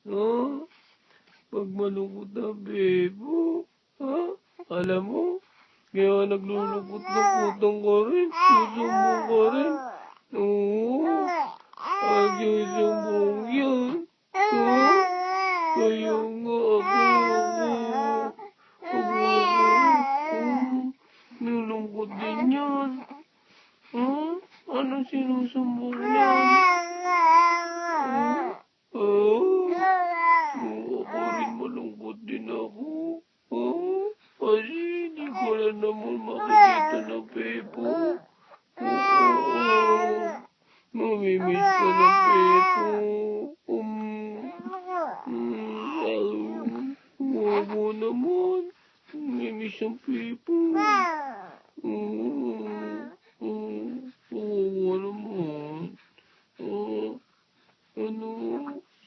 Ha? Pag malungkot na bebo. Ha? Alam mo, kaya naglulungkot-lungkotang ka rin. Susumbong ka rin. Oo. Ay, susumbong yan. Ha? Kaya nga nilungkot din yan. Ha? Anong sinusumbong yan? Oo, ako rin malungkot din ako. Kasi hindi ko na naman makikita na Pepo. Mamimiss ka na Pepo. Wawa naman. Mamimiss ang Pepo. Wawa naman. Ano?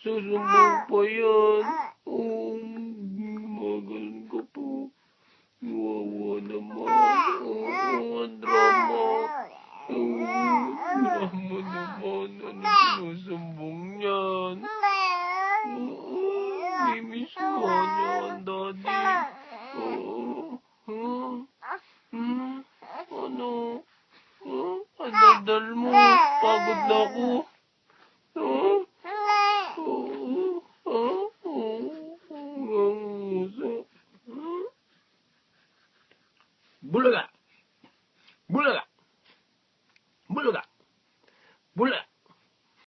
Susumbong pa yan. Magaling ka po. Wawa naman. Ang drama. Drama naman. Ano sinusumbong niyan? Mimiss ka niya ang daddy. Ano? Ang dadal mo. Pagod na ako. Bulaga!